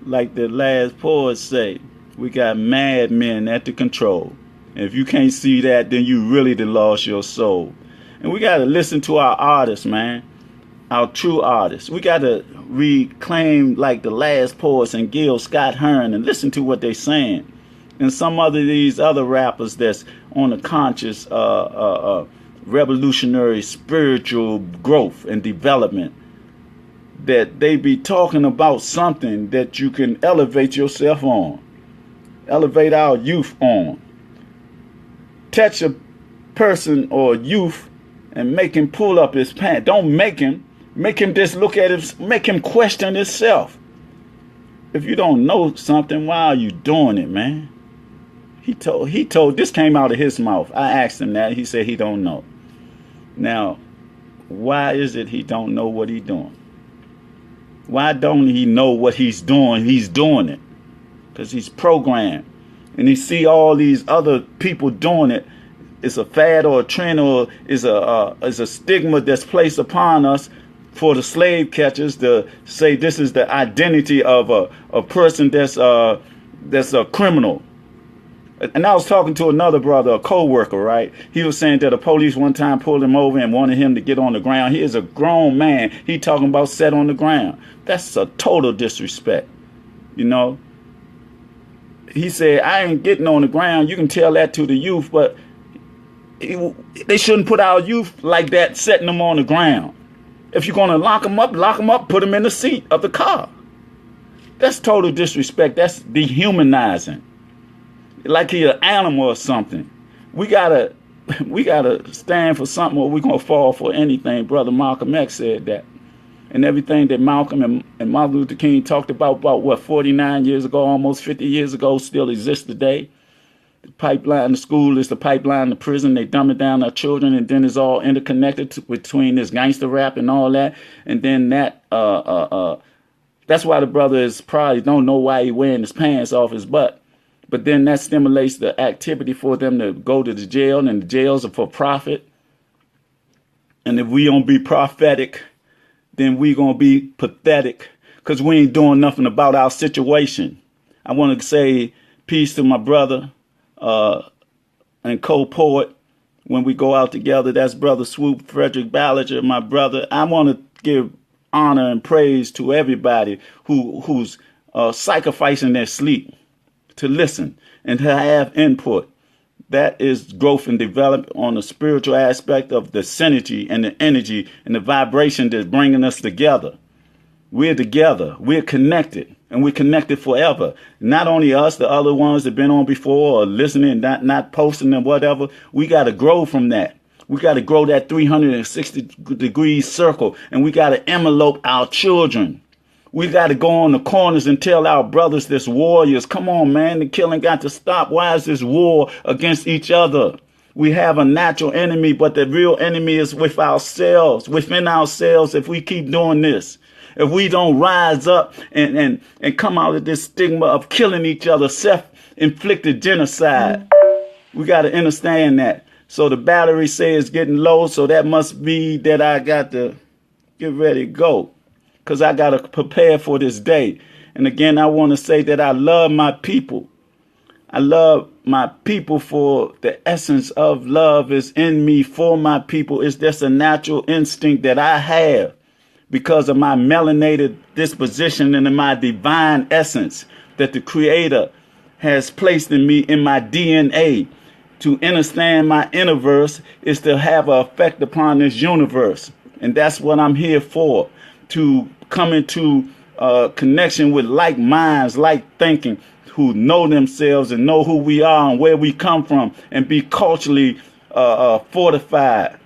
like the last poet say, we got madmen at the control. And if you can't see that, then you really done lost your soul. And we got to listen to our artists, man. Our true artists. We got to reclaim like the last poets and Gil Scott Heron and listen to what they saying. And some other these other rappers that's on a conscious revolutionary spiritual growth and development, that they be talking about something that you can elevate yourself on, elevate our youth on, touch a person or youth and make him pull up his pants. Don't make him just look at it, make him question himself. If you don't know something, why are you doing it, man? He told, this came out of his mouth. I asked him that. He said he don't know. Now, why is it he don't know what he's doing? Why don't he know what he's doing? He's doing it because he's programmed. And he see all these other people doing it. It's a fad or a trend, or is a stigma that's placed upon us for the slave catchers to say this is the identity of a person that's a criminal. And I was talking to another brother, a co-worker, right? He was saying that the police one time pulled him over and wanted him to get on the ground. He is a grown man. He talking about set on the ground. That's a total disrespect, you know? He said, I ain't getting on the ground. You can tell that to the youth, but they shouldn't put our youth like that, setting them on the ground. If you're going to lock them up, put them in the seat of the car. That's total disrespect. That's dehumanizing. Like he's an animal or something. We gotta stand for something, or we're gonna fall for anything. Brother Malcolm X said that. And everything that Malcolm and Martin Luther King talked about what, 49 years ago, almost 50 years ago, still exists today. The pipeline, the school is the pipeline, the prison. They dumb it down our children, and then it's all interconnected between this gangster rap and all that. And then that, that's why the brother is probably don't know why he wearing his pants off his butt. But then that stimulates the activity for them to go to the jail, and the jails are for profit. And if we don't be prophetic, then we gonna be pathetic, because we ain't doing nothing about our situation. I want to say peace to my brother and co-poet when we go out together. That's Brother Swoop Frederick Ballinger, my brother. I want to give honor and praise to everybody who's sacrificing their sleep to listen and to have input. That is growth and development on the spiritual aspect of the synergy and the energy and the vibration that's bringing us together. We're together. We're connected, and we're connected forever. Not only us, the other ones that have been on before or listening, not posting and whatever. We got to grow from that. We got to grow that 360 degrees circle, and we got to envelope our children. We got to go on the corners and tell our brothers, this warriors, come on, man, the killing got to stop. Why is this war against each other? We have a natural enemy, but the real enemy is with ourselves, within ourselves. If we keep doing this, if we don't rise up and come out of this stigma of killing each other, self-inflicted genocide, we got to understand that. So the battery says it's getting low, so that must be that I got to get ready to go, because I got to prepare for this day. And again, I want to say that I love my people. I love my people, for the essence of love is in me for my people. It's just a natural instinct that I have because of my melanated disposition and in my divine essence that the Creator has placed in me, in my DNA. To understand my universe is to have an effect upon this universe. And that's what I'm here for, to come into connection with like minds, like thinking, who know themselves and know who we are and where we come from, and be culturally fortified.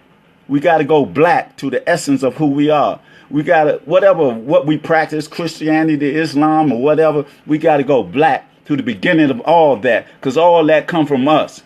We got to go black to the essence of who we are. We got to, what we practice, Christianity, Islam, or whatever, we got to go black to the beginning of all that, because all that come from us.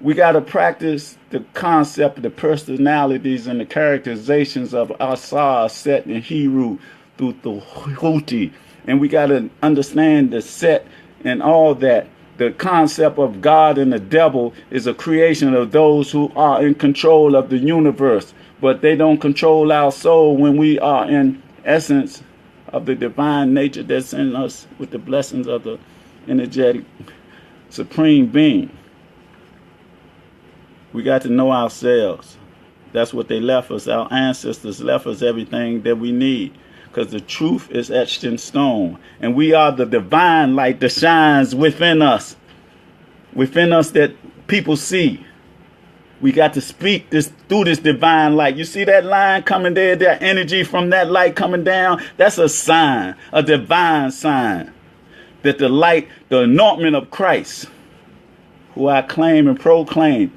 We got to practice the concept of the personalities and the characterizations of Asa, Set, and Hiru through the Huti. And we got to understand the Set and all that The concept of God and the devil is a creation of those who are in control of the universe, but they don't control our soul when we are in essence of the divine nature that's in us with the blessings of the energetic supreme being. We got to know ourselves. That's what they left us. Our ancestors left us everything that we need, because the truth is etched in stone. And we are the divine light that shines within us that people see. We got to speak this through this divine light. You see that line coming there, that energy from that light coming down? That's a sign, a divine sign, that the light, the anointment of Christ, who I claim and proclaim.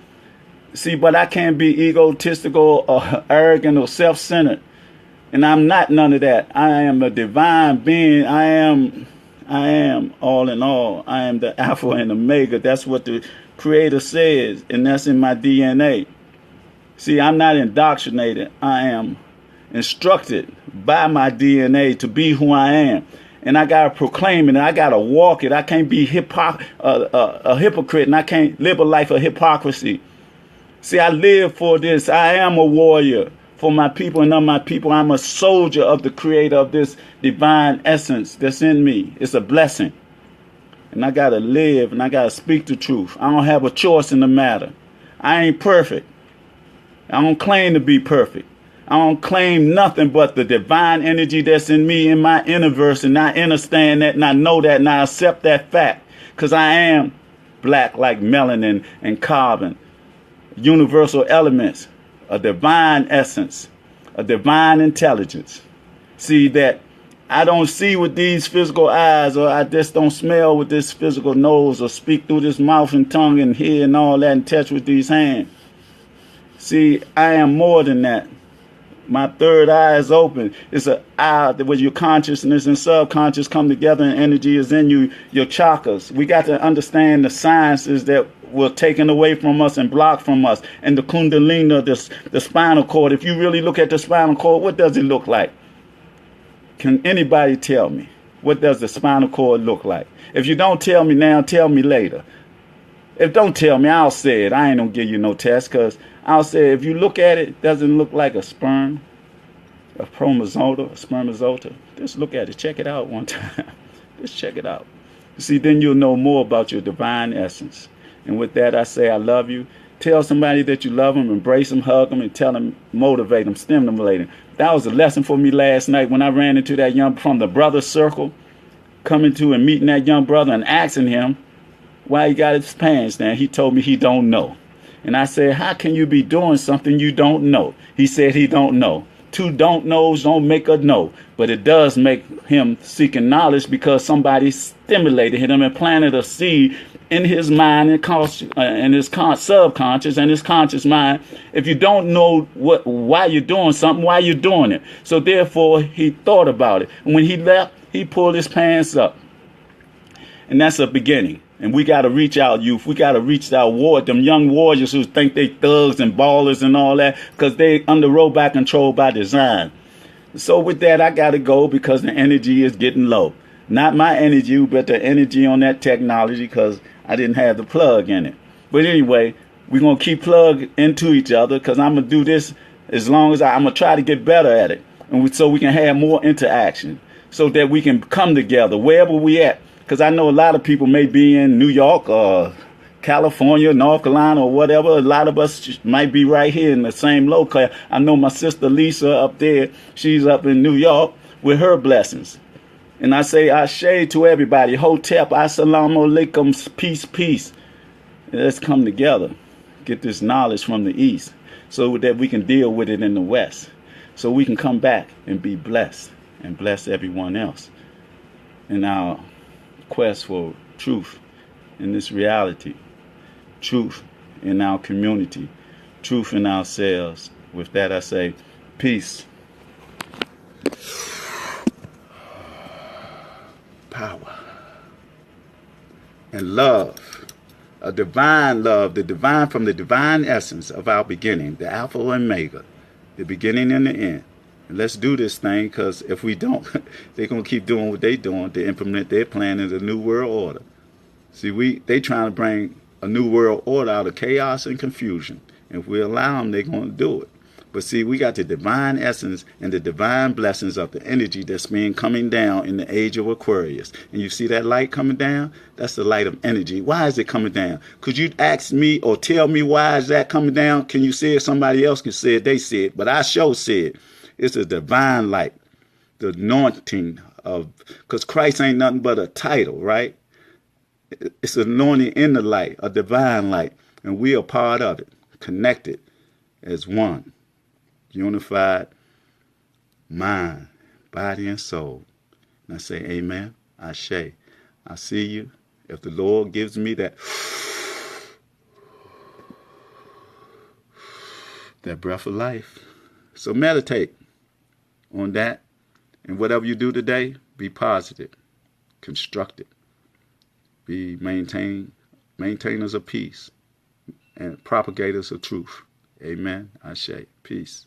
See, but I can't be egotistical or arrogant or self-centered. And I'm not none of that. I am a divine being. I am all in all. I am the Alpha and Omega. That's what the Creator says, and that's in my DNA. See, I'm not indoctrinated. I am instructed by my DNA to be who I am. And I got to proclaim it, and I got to walk it. I can't be a hypocrite, and I can't live a life of hypocrisy. See, I live for this. I am a warrior for my people and of my people. I'm a soldier of the Creator, of this divine essence that's in me. It's a blessing. And I got to live, and I got to speak the truth. I don't have a choice in the matter. I ain't perfect. I don't claim to be perfect. I don't claim nothing but the divine energy that's in me, in my universe, and I understand that, and I know that, and I accept that fact, because I am black like melanin and carbon, universal elements, a divine essence, a divine intelligence. See, that I don't see with these physical eyes, or I just don't smell with this physical nose, or speak through this mouth and tongue and hear and all that, and touch with these hands. See, I am more than that. My third eye is open. It's an eye where your consciousness and subconscious come together, and energy is in you, your chakras. We got to understand the sciences that were taken away from us and blocked from us. And the kundalini, the spinal cord. If you really look at the spinal cord, what does it look like? Can anybody tell me? What does the spinal cord look like? If you don't tell me now, tell me later. If don't tell me, I'll say it. I ain't gonna give you no test, because I'll say if you look at it, doesn't look like a sperm, a chromosome, a spermatozoa. Just look at it. Check it out one time. Just check it out. See, then you'll know more about your divine essence. And with that, I say I love you. Tell somebody that you love them, embrace them, hug them, and tell them, motivate them, stimulate them. That was a lesson for me last night when I ran into that young, from the brother circle, coming to and meeting that young brother and asking him why he got his pants down. He told me he don't know. And I said, how can you be doing something you don't know? He said he don't know. Two don't knows don't make a know. But it does make him seeking knowledge, because somebody stimulated him and planted a seed in his mind and his subconscious and his conscious mind. If you don't know why you're doing something, why you're doing it. So therefore, he thought about it. And when he left, he pulled his pants up. And that's a beginning. And we got to reach out, youth. We got to reach out, them young warriors who think they thugs and ballers and all that, because they under robot control by design. So with that, I got to go, because the energy is getting low. Not my energy, but the energy on that technology, because I didn't have the plug in it. But anyway, we're going to keep plugged into each other, because I'm going to do this as long as I'm going to try to get better at it. And so we can have more interaction, so that we can come together wherever we at. Because I know a lot of people may be in New York or California, North Carolina, or whatever. A lot of us might be right here in the same local. I know my sister Lisa up there, she's up in New York with her blessings. And I say ashe to everybody. Hotep, assalamu alaikum, peace, peace. And let's come together, get this knowledge from the East, so that we can deal with it in the West. So we can come back and be blessed and bless everyone else in our quest for truth in this reality, truth in our community, truth in ourselves. With that, I say peace, power, and love. A divine love, the divine, from the divine essence of our beginning, the Alpha and Omega, the beginning and the end. And let's do this thing, because if we don't, they're going to keep doing what they're doing to implement their plan in the New World Order. See, they trying to bring a new world order out of chaos and confusion. And if we allow them, they're going to do it. But see, we got the divine essence and the divine blessings of the energy that's being coming down in the age of Aquarius. And you see that light coming down? That's the light of energy. Why is it coming down? Could you ask me or tell me why is that coming down? Can you say it? Somebody else can say it. They say it. But I sure said it's a divine light. The anointing of, because Christ ain't nothing but a title, right? It's an anointing in the light, a divine light. And we are part of it, connected as one. Unified mind, body, and soul. And I say, amen, Ashe. I see you. If the Lord gives me that breath of life. So meditate on that. And whatever you do today, be positive, constructive, be maintainers of peace, and propagators of truth. Amen, Ashe. Peace.